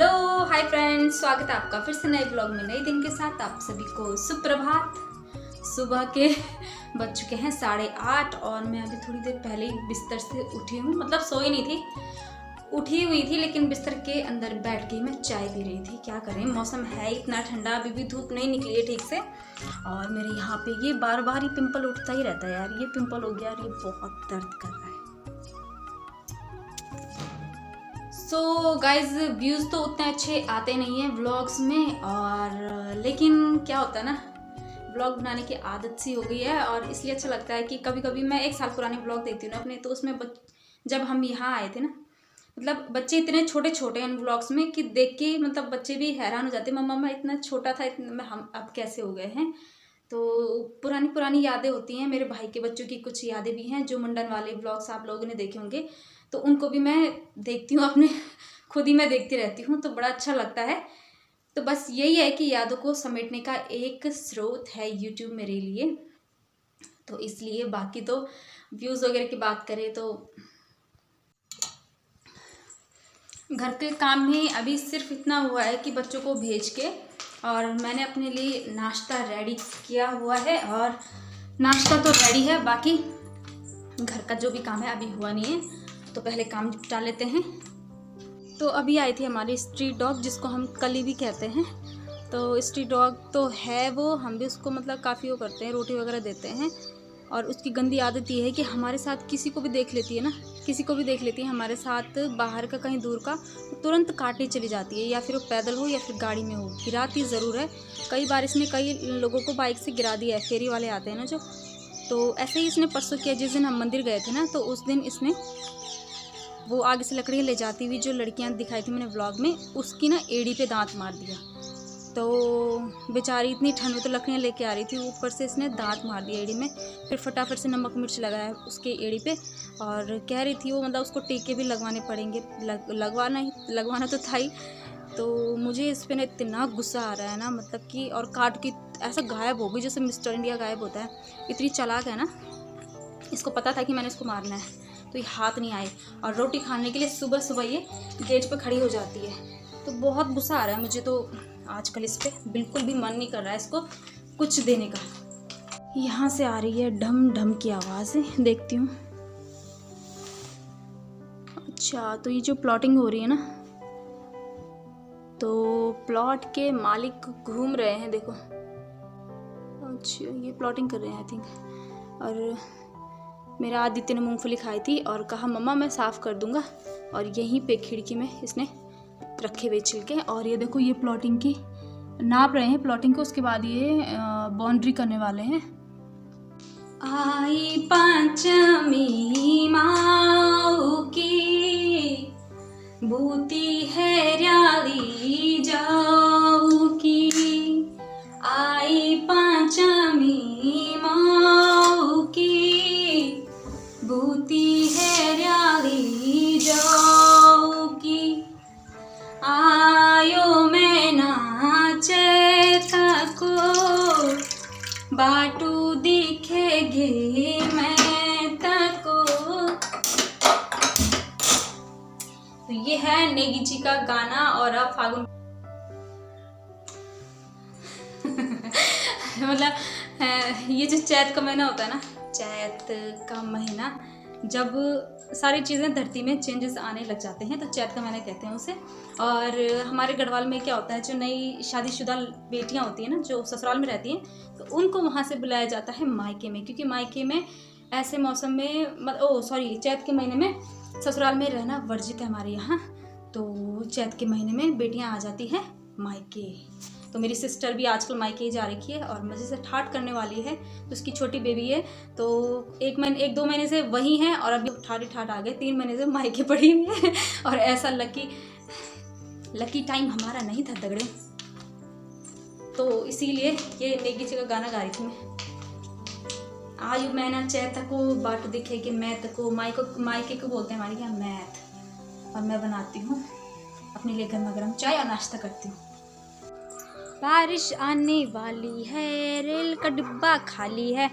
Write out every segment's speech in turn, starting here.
Hello hi friends, स्वागत है आपका फिर से नए ब्लॉग में नए दिन के साथ। आप सभी को सुप्रभात। सुबह के बज चुके हैं 8:30 और मैं अभी थोड़ी देर पहले ही बिस्तर से उठी हूँ। मतलब सोई नहीं थी, उठी हुई थी, लेकिन बिस्तर के अंदर बैठ के मैं चाय पी रही थी। क्या करें, मौसम है इतना ठंडा, अभी भी धूप नहीं निकली है ठीक से। और मेरे यहाँ पे ये बार बार ही पिंपल उठता ही रहता है यार। ये पिंपल हो गया और ये बहुत दर्द कर रहा है। सो गाइज, व्यूज़ तो उतने अच्छे आते नहीं हैं व्लॉग्स में, और लेकिन क्या होता है ना, व्लॉग बनाने की आदत सी हो गई है। और इसलिए अच्छा लगता है कि कभी कभी मैं 1 साल पुराने व्लॉग देखती हूँ ना अपने, तो उसमें जब हम यहाँ आए थे ना, मतलब बच्चे इतने छोटे छोटे हैं इन व्लॉग्स में कि देख के मतलब बच्चे भी हैरान हो जाते हैं, मम्मा मैं इतना छोटा था, इतना हम अब कैसे हो गए हैं। तो पुरानी पुरानी यादें होती हैं। मेरे भाई के बच्चों की कुछ यादें भी हैं जो मुंडन वाले व्लॉग्स आप लोगों ने देखे होंगे, तो उनको भी मैं देखती हूँ अपने, खुद ही मैं देखती रहती हूँ, तो बड़ा अच्छा लगता है। तो बस यही है कि यादों को समेटने का एक स्रोत है यूट्यूब मेरे लिए। तो इसलिए बाकी तो व्यूज़ वगैरह की बात करें तो घर के काम में अभी सिर्फ इतना हुआ है कि बच्चों को भेज के और मैंने अपने लिए नाश्ता रेडी किया हुआ है, और नाश्ता तो रेडी है, बाकी घर का जो भी काम है अभी हुआ नहीं है, तो पहले काम निपटा लेते हैं। तो अभी आई थी हमारी स्ट्रीट डॉग, जिसको हम कली भी कहते हैं। तो स्ट्रीट डॉग तो है वो, हम भी उसको मतलब काफ़ी वो करते हैं, रोटी वगैरह देते हैं। और उसकी गंदी आदत ये है कि हमारे साथ किसी को भी देख लेती है ना, किसी को भी देख लेती है हमारे साथ, बाहर का कहीं दूर का, तो तुरंत काटने चली जाती है, या फिर वो पैदल हो या फिर गाड़ी में हो। गिराती ज़रूर है, कई बार इसने कई लोगों को बाइक से गिरा दिया है, फेरी वाले आते हैं ना जो। तो ऐसे ही इसने परसों किया, जिस दिन हम मंदिर गए थे ना, तो उस दिन इसने वो आगे से लकड़ियाँ ले जाती हुई जो लड़कियाँ दिखाई थी मैंने व्लॉग में, उसकी ना एड़ी पे दांत मार दिया। तो बेचारी इतनी ठंड में तो लकड़ियाँ लेके आ रही थी, ऊपर से इसने दांत मार दिया एड़ी में। फिर फटाफट से नमक मिर्च लगाया उसके एड़ी पे, और कह रही थी वो मतलब उसको टीके भी लगवाने पड़ेंगे। लगवाना तो था ही। तो मुझे इस पर ना इतना गुस्सा आ रहा है ना, मतलब कि, और काट के ऐसा गायब हो गई जैसे मिस्टर इंडिया गायब होता है। इतनी चालाक है ना, इसको पता था कि मैंने इसको मारना है, तो ये हाथ नहीं आए। और रोटी खाने के लिए सुबह सुबह ये गेट पे खड़ी हो जाती है। तो बहुत गुस्सा आ रहा है मुझे तो आजकल इस पर, बिल्कुल भी मन नहीं कर रहा है इसको कुछ देने का। यहाँ से आ रही है ढम ढम की आवाज़ें, देखती हूँ। अच्छा, तो ये जो प्लॉटिंग हो रही है ना, तो प्लॉट के मालिक घूम रहे हैं, देखो। अच्छा, ये प्लॉटिंग कर रहे हैं आई थिंक। और मेरा आदित्य ने मूंगफली खाई थी और कहा मम्मा मैं साफ़ कर दूंगा, और यहीं पे खिड़की में इसने रखे हुए छिलके। और ये देखो, ये प्लॉटिंग की नाप रहे हैं प्लॉटिंग को, उसके बाद ये बाउंड्री करने वाले हैं। आई पंचमी माऊ की, बूती है रैली जाऊ की। आई पंचमी माऊ की, बूती है रैली जाऊ की। आयो मैं नाचे थको, बाटू दिखेगे मैं तको। तो ये है नेगी जी का गाना। और अब फागुन मतलब ये जो चैत का महीना होता है ना, चैत का महीना जब सारी चीज़ें धरती में चेंजेस आने लग जाते हैं, तो चैत का महीना कहते हैं उसे। और हमारे गढ़वाल में क्या होता है, जो नई शादीशुदा बेटियां होती हैं ना, जो ससुराल में रहती हैं, तो उनको वहाँ से बुलाया जाता है मायके में, क्योंकि मायके में ऐसे मौसम में चैत के महीने में ससुराल में रहना वर्जित है हमारे यहाँ। तो चैत के महीने में बेटियाँ आ जाती हैं मायके। तो मेरी सिस्टर भी आजकल मायके ही जा रखी है और मज़े से ठाट करने वाली है। तो उसकी छोटी बेबी है, तो 1-2 महीने से वही है, और अभी ठाट आ गए, 3 महीने से मायके पड़ी हुई है। और ऐसा लकी टाइम हमारा नहीं था दगड़े। तो इसीलिए ये नेगी जी का गाना गा रही थी मैं। आयु मैना चैत को, बाट दिखेगी मैं तको। मायके को बोलते हैं हमारे यहाँ मैथ। और मैं बनाती हूँ अपने लिए गर्मा गर्म चाय और नाश्ता करती हूँ। बारिश आने वाली है, रेल का डिब्बा खाली है।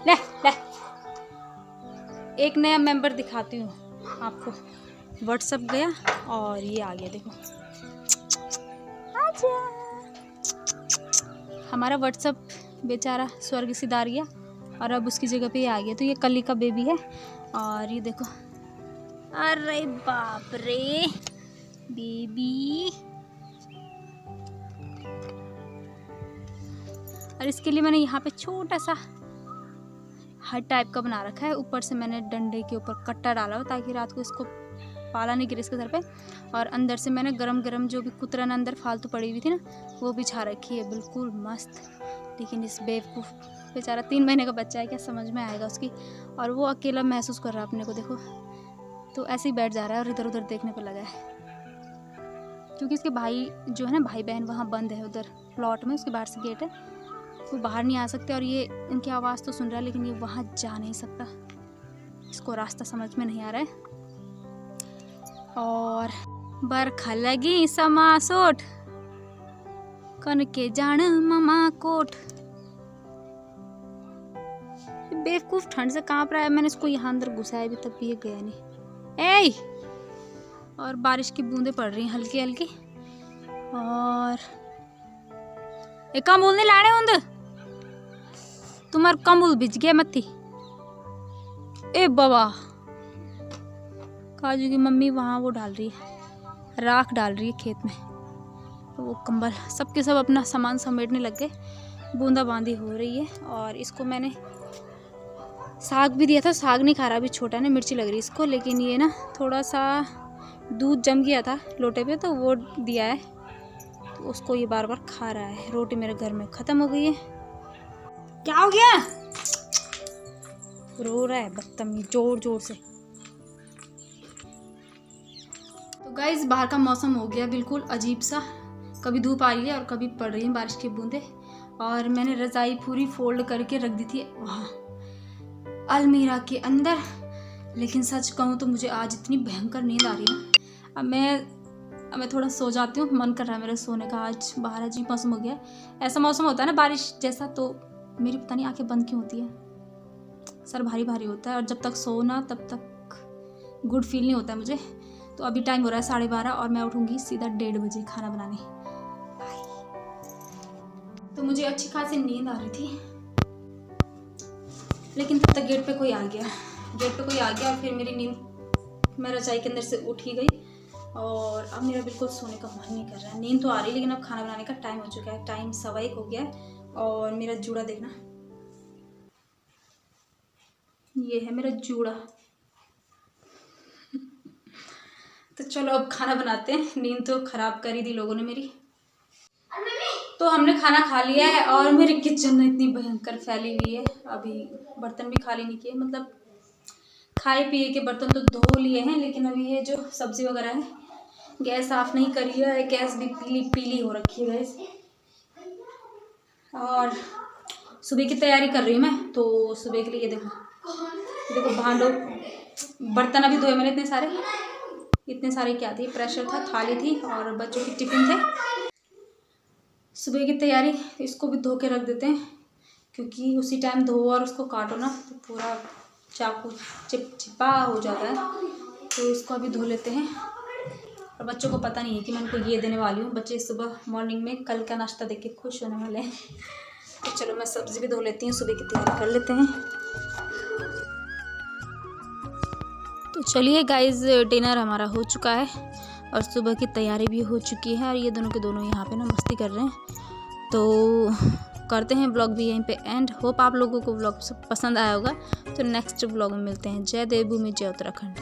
ले ले, एक नया मेंबर दिखाती हूँ आपको। व्हाट्सएप गया और ये आ गया। देखो आजा। हमारा व्हाट्सएप बेचारा स्वर्ग सिधार गया और अब उसकी जगह पे ये आ गया। तो ये कली का बेबी है और ये देखो, अरे बाप रे बेबी। और इसके लिए मैंने यहाँ पे छोटा सा हट टाइप का बना रखा है। ऊपर से मैंने डंडे के ऊपर कट्टा डाला हो ताकि रात को इसको पाला नहीं गिरे इसके सर पे। और अंदर से मैंने गरम गरम जो भी कुतरन अंदर फालतू पड़ी हुई थी ना वो बिछा रखी है, बिल्कुल मस्त। लेकिन इस बेवकूफ़ बेचारा 3 महीने का बच्चा है, क्या समझ में आएगा उसकी। और वो अकेला महसूस कर रहा है अपने को, देखो। तो ऐसे ही बैठ जा रहा है और इधर उधर देखने पर लगा है, क्योंकि इसके भाई जो है ना, भाई बहन वहाँ बंद है उधर प्लॉट में, उसके बाहर से गेट है, वो बाहर नहीं आ सकते। और ये इनकी आवाज़ तो सुन रहा है लेकिन ये वहाँ जा नहीं सकता, इसको रास्ता समझ में नहीं आ रहा है। और बरखा लगी समासोट कन के जान ममा कोट। बेवकूफ ठंड से कांप रहा है। मैंने इसको यहाँ अंदर घुसाया भी तब भी ये गया नहीं। ए और बारिश की बूंदें पड़ रही हैं हल्की हल्की। और एक कमूल नहीं लाने होंगे तुम्हार, कमूल भिज गया मत्थी। ए बाबा, काजू की मम्मी वहाँ वो डाल रही है, राख डाल रही है खेत में। तो वो कंबल सबके सब अपना सामान समेटने लग गए, बूंदाबांदी हो रही है। और इसको मैंने साग भी दिया था, साग नहीं खा रहा, अभी छोटा ना, मिर्ची लग रही है इसको। लेकिन ये ना थोड़ा सा दूध जम गया था लोटे पे, तो वो दिया है, तो उसको ये बार बार खा रहा है। रोटी मेरे घर में ख़त्म हो गई है। क्या हो गया? रो रहा है बदतमीज जोर जोर से। तो गाइस बाहर का मौसम हो गया बिल्कुल अजीब सा, कभी धूप आ रही है और कभी पड़ रही है बारिश की बूंदें। और मैंने रज़ाई पूरी फोल्ड करके रख दी थी वहाँ अलमीरा के अंदर। लेकिन सच कहूँ तो मुझे आज इतनी भयंकर नींद आ रही है ना, अब मैं थोड़ा सो जाती हूँ, मन कर रहा है मेरा सोने का। आज बाहर अजीब मौसम हो गया, ऐसा मौसम होता है ना बारिश जैसा, तो मेरी पता नहीं आंखें बंद क्यों होती है, सर भारी भारी होता है। और जब तक सो ना तब तक गुड फील नहीं होता है मुझे। तो अभी टाइम हो रहा है 12:30 और मैं उठूँगी सीधा 1:30 बजे खाना बनाने। तो मुझे अच्छी खासी नींद आ रही थी, लेकिन तब तक गेट पे कोई आ गया और फिर मेरी नींद, मैं रजाई के अंदर से उठ ही गई। और अब मेरा बिल्कुल सोने का मन नहीं कर रहा है। नींद तो आ रही है लेकिन अब खाना बनाने का टाइम हो चुका है, टाइम 1:15 हो गया है। और मेरा जूड़ा देखना, ये है मेरा जूड़ा। तो चलो अब खाना बनाते हैं, नींद तो खराब कर ही दी लोगों ने मेरी। तो हमने खाना खा लिया है और मेरी किचन में इतनी भयंकर फैली हुई है। अभी बर्तन भी खाली नहीं किए, मतलब खाए पिए के बर्तन तो धो लिए हैं, लेकिन अभी ये जो सब्जी वगैरह है गैस साफ नहीं करी है, गैस भी पीली पीली हो रखी है गैस। और सुबह की तैयारी कर रही हूँ मैं, तो सुबह के लिए देखो भांडो बर्तन अभी धोए मैंने इतने सारे क्या थे, प्रेशर था, थाली थी और बच्चों की टिफिन थे। सुबह की तैयारी, इसको भी धो के रख देते हैं, क्योंकि उसी टाइम धो और उसको काटो ना तो पूरा चाकू चिपचिपा हो जाता है। तो इसको अभी धो लेते हैं। और बच्चों को पता नहीं है कि मैं उनको ये देने वाली हूँ। बच्चे सुबह मॉर्निंग में कल का नाश्ता देख के खुश होने वाले हैं। तो चलो मैं सब्ज़ी भी धो लेती हूँ, सुबह की तैयारी कर लेते हैं। तो चलिए गाइस, डिनर हमारा हो चुका है और सुबह की तैयारी भी हो चुकी है। और ये दोनों के दोनों यहाँ पे ना मस्ती कर रहे हैं। तो करते हैं ब्लॉग भी यहीं पे एंड। होप आप लोगों को ब्लॉग पसंद आया होगा। तो नेक्स्ट ब्लॉग में मिलते हैं। जय देवभूमि, जय उत्तराखंड।